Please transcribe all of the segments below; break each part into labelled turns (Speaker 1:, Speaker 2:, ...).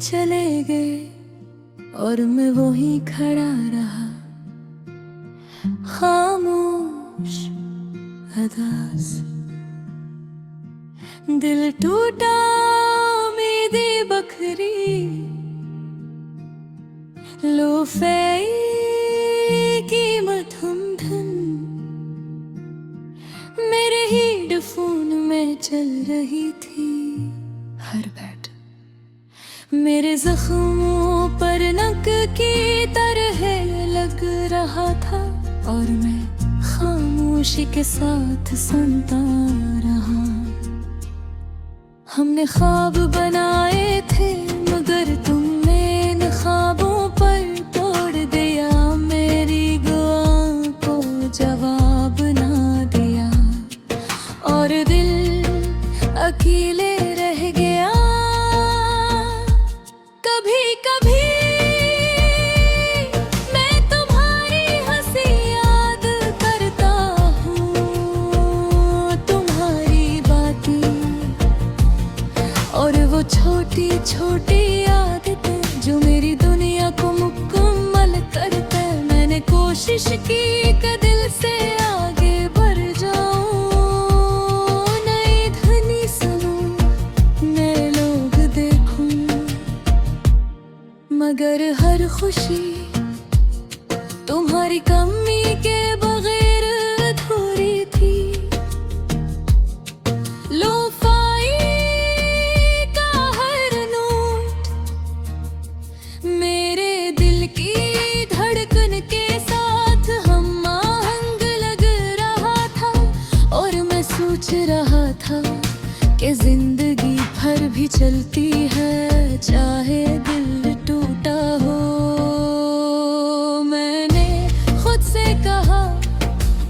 Speaker 1: चले गए और मैं वहीं खड़ा रहा, खामोश अदास। दिल टूटा, उम्मीदें बखरी, लो फई कीमत हमदन मेरे हेडफोन में चल रही थी। हर बैठ मेरे जख्मों पर नक की तरह लग रहा था और मैं खामोशी के साथ सुनता रहा। हमने ख्वाब बनाए थे मगर तुमने इन ख्वाबों पर तोड़ दिया। मेरी दुआ को जवाब ना दिया और दिल अकेले रह गया। कभी कभी मैं तुम्हारी हंसी याद करता हूँ, तुम्हारी बातें और वो छोटी छोटी आदतें जो मेरी दुनिया को मुकम्मल करते। मैंने कोशिश की कि दिल से आगे बढ़ जाऊं, नई ध्वनि सुनूं, नए लोग देखूं, मगर हर खुशी तुम्हारी कमी के बगैर अधूरी थी। लोफाई का हर नोट मेरे दिल की धड़कन के साथ हम आहंग लग रहा था और मैं सोच रहा था कि जिंदगी भर भी चलती है चाहे दिल टूटा हो। मैंने खुद से कहा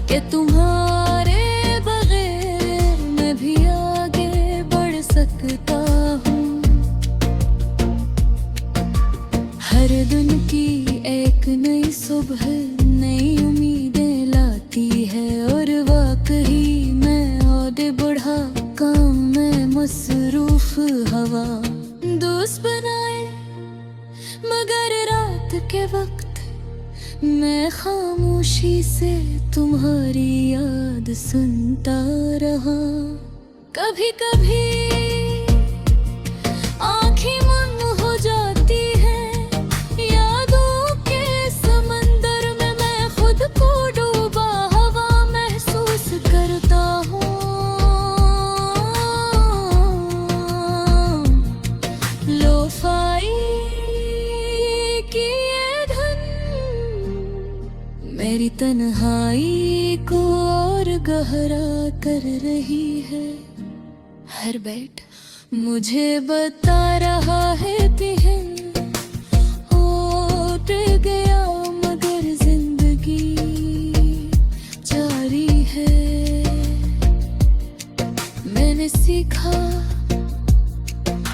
Speaker 1: कि तुम्हारे बगैर मैं भी आगे बढ़ सकता हूँ। हर दिन की एक नई सुबह नई उम्मीदें लाती है और वाकई मैं औदे बढ़ा, काम में मसरूफ हवा। दोस्त बनाए मगर रात के वक्त मैं खामोशी से तुम्हारी याद सुनता रहा। कभी कभी आँखें मम हो जाती हैं, यादों के समंदर में मैं खुद को डूबा हवा महसूस करता हूँ। लोफाई की ये धुन मेरी तन्हाई को और गहरा कर रही है। हर बैठ मुझे बता रहा है तिहन उठ गया मगर जिंदगी जारी है। मैंने सीखा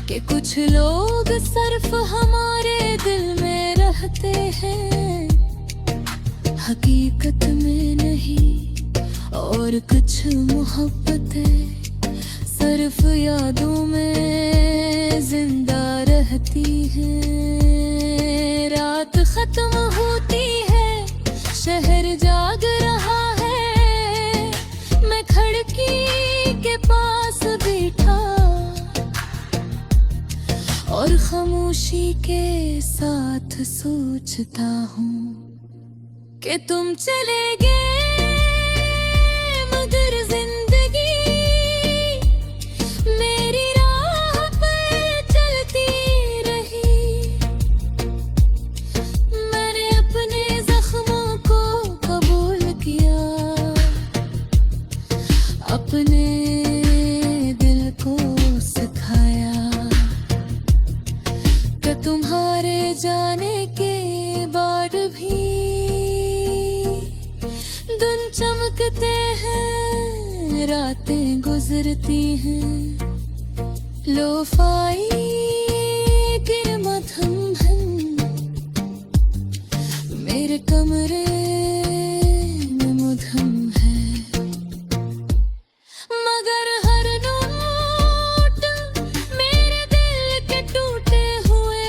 Speaker 1: कि कुछ लोग सिर्फ हमारे दिल में रहते हैं, हकीकत में नहीं, और कुछ मोहब्बतें सिर्फ यादों में जिंदा रहती हैं। रात खत्म होती है, शहर जाग रहा है, मैं खिड़की के पास बैठा और खामोशी के साथ सोचता हूँ कि तुम चले गए मगर जिंदगी मेरी राह पर चलती रही। मैंने अपने जख्मों को कबूल किया, अपने दिल को सिखाया कि तुम्हारे जाने के बाद भी दिन चमकते हैं, रातें गुजरती हैं। लोफाई के मधम मेरे कमरे में मुधम है, मगर हर नोट मेरे दिल के टूटे हुए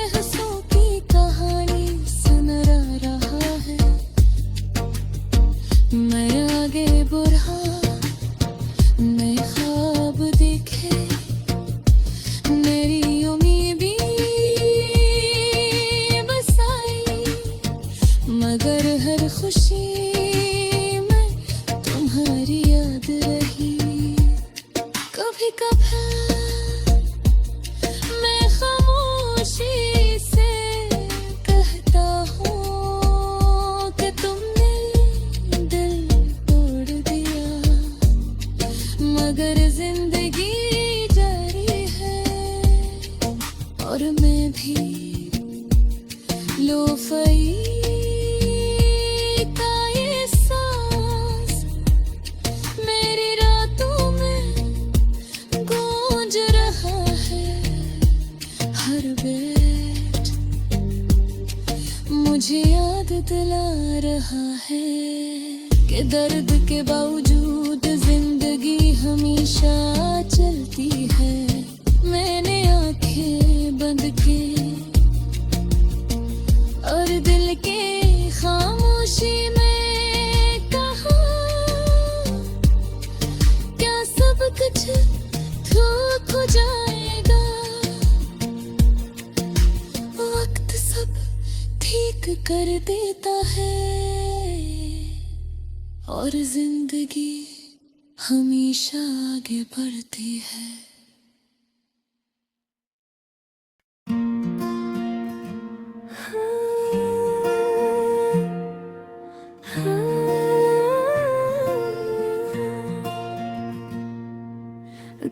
Speaker 1: मुझे याद दिला रहा है कि दर्द के बावजूद जिंदगी हमेशा चलती है। मैंने आंखें बंद की और दिल के खामोशी में कहा, क्या सब कुछ ठीक हो जाएगा, वक्त सब ठीक कर देता है और जिंदगी हमेशा आगे बढ़ती है।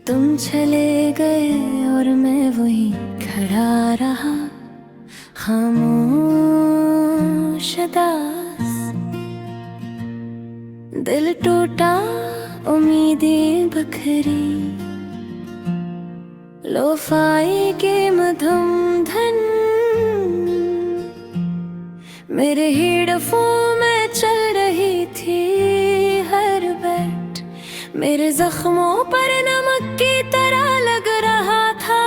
Speaker 1: तुम चले गए और मैं वहीं खड़ा रहा, खामोश दास। दिल टूटा, उम्मीदें बखरी, लोफाई के मधुम धन मेरे हेडफोन में चल रही थी हर बैट। मेरे जख्मों पर नमक की तरह लग रहा था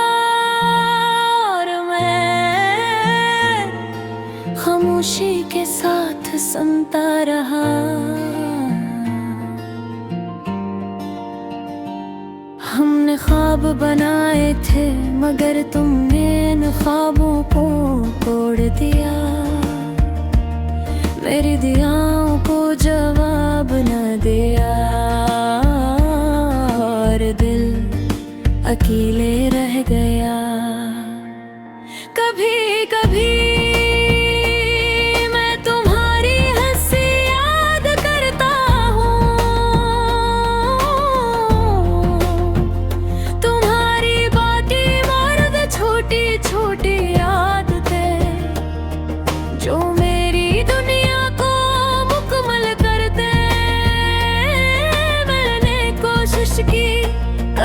Speaker 1: और मैं खामोशी के साथ सुनता रहा। हमने ख्वाब बनाए थे मगर तुमने इन ख्वाबों को तोड़ दिया। मेरी दुआओं को जवाब न दिया और दिल अकेले रह गया। कभी कभी मैं तुम्हारी हंसी याद करता हूँ, तुम्हारी बाकी मर्द छोटी छोटी आदतें जो मेरी दुनिया को मुकम्मल कर दे। मैंने कोशिश की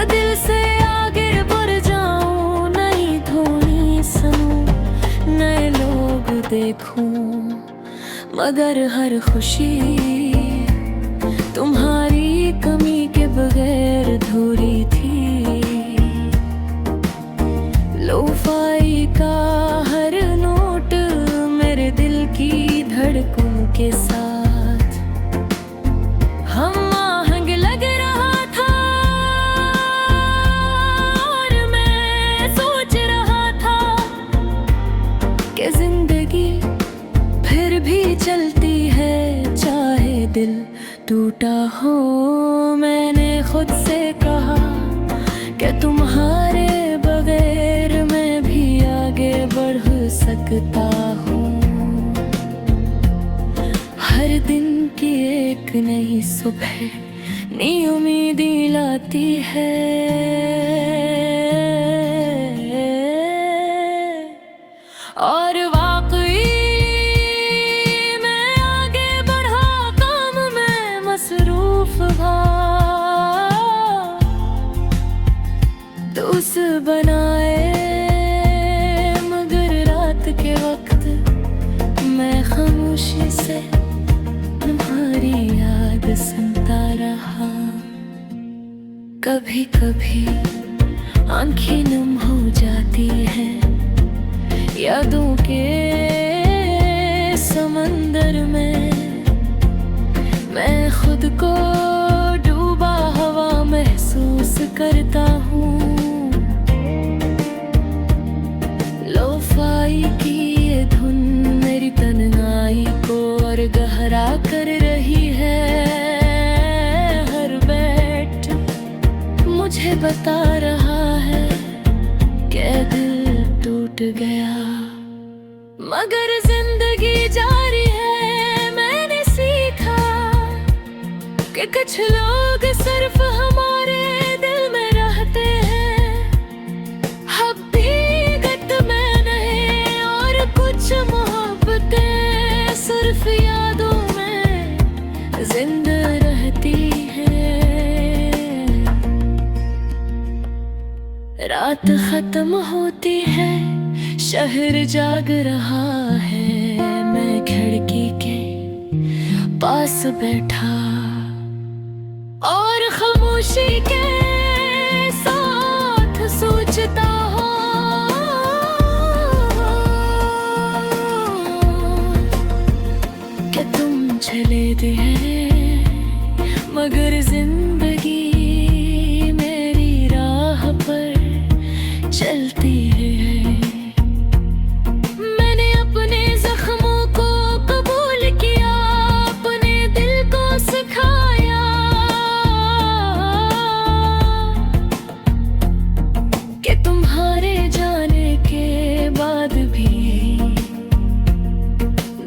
Speaker 1: दिल से आगे बढ़ जाऊं, नई धुनी सुनूं, नए लोग देखूं, मगर हर खुशी तुम्हारी कमी के बगैर अधूरी थी। लोफाई का हर नोट मेरे दिल की धड़कन के साथ हम आहंग लग रहा था और मैं सोच रहा था कि जिंदगी फिर भी चलती है चाहे दिल टूटा हो। मैंने खुद से कहा कि तुम्हारे बगैर मैं भी आगे बढ़ सकता हूँ। हर दिन की एक नई सुबह नई उम्मीदें लाती है और वाकई मैं आगे बढ़ा, काम में मसरूफ था। दोस्त बनाए मगर रात के वक्त मैं खामोशी से तुम्हारी याद सुनता रहा। कभी कभी आंखें नम हो जाती हैं यादों के समंदर में। मैं खुद को डूबा हुआ महसूस करता हूँ। लोफाई की ये धुन मेरी तन्हाई को और गहरा कर रही है। हर बैठ मुझे बता रहा है कि दिल टूट गया मगर जिंदगी जारी है। मैंने सीखा कि कुछ लोग सिर्फ हमारे दिल में रहते हैं, हकीकत में नहीं, और कुछ मोहब्बतें सिर्फ यादों में जिंदा रहती हैं। रात खत्म होती है, शहर जाग रहा है, मैं खिड़की के पास बैठा और खामोशी के साथ सोचता हो कि तुम चले गए मगर जिंदगी मेरी राह पर चलती है। मैंने अपने जख्मों को कबूल किया, अपने दिल को सिखाया कि तुम्हारे जाने के बाद भी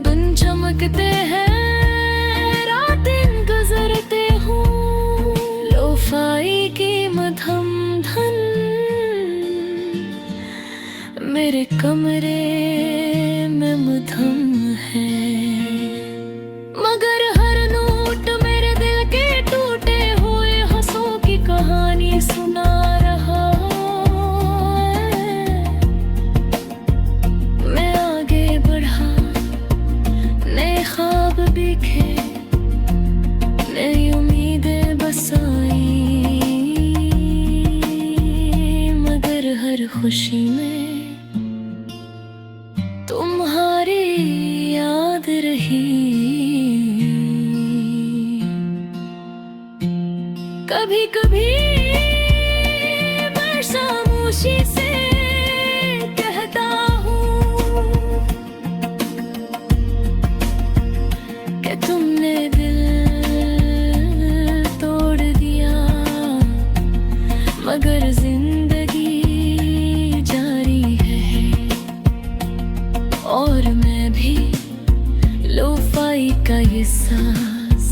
Speaker 1: दिन चमकते हैं, रातें गुजरते हूँ लोफाई की मधम धन मेरे कमरे में मधम है। मगर हर नोट मेरे दिल के टूटे हुए हंसों की कहानी सुना रहा है। मैं आगे बढ़ा, नए ख्वाब दिखे, नई उम्मीदें बसाई, मगर हर खुशी में तुम्हारी याद रही। कभी कभी मैं खामोशी से कहता हूँ कि तुमने दिल तोड़ दिया, मगर जिंदगी जारी है और मैं भी लोफाई का ये सांस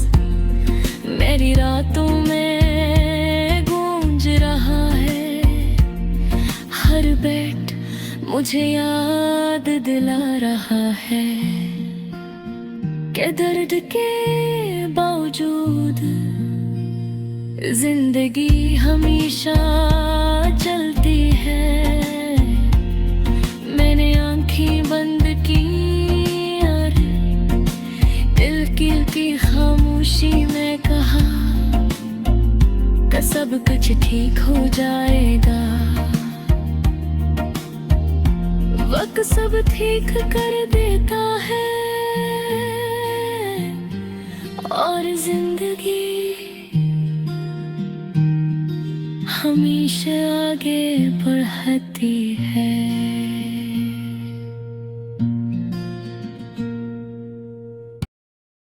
Speaker 1: मेरी रातों में गूंज रहा है। हर बैठ मुझे याद दिला रहा है कि दर्द के बावजूद जिंदगी हमेशा चलती है। मैंने आंखें बंद की और दिल की खामोशी में कहा कि सब कुछ ठीक हो जाएगा। वक्त सब ठीक कर देता है और जिंदगी हमेशा आगे बढ़ती है।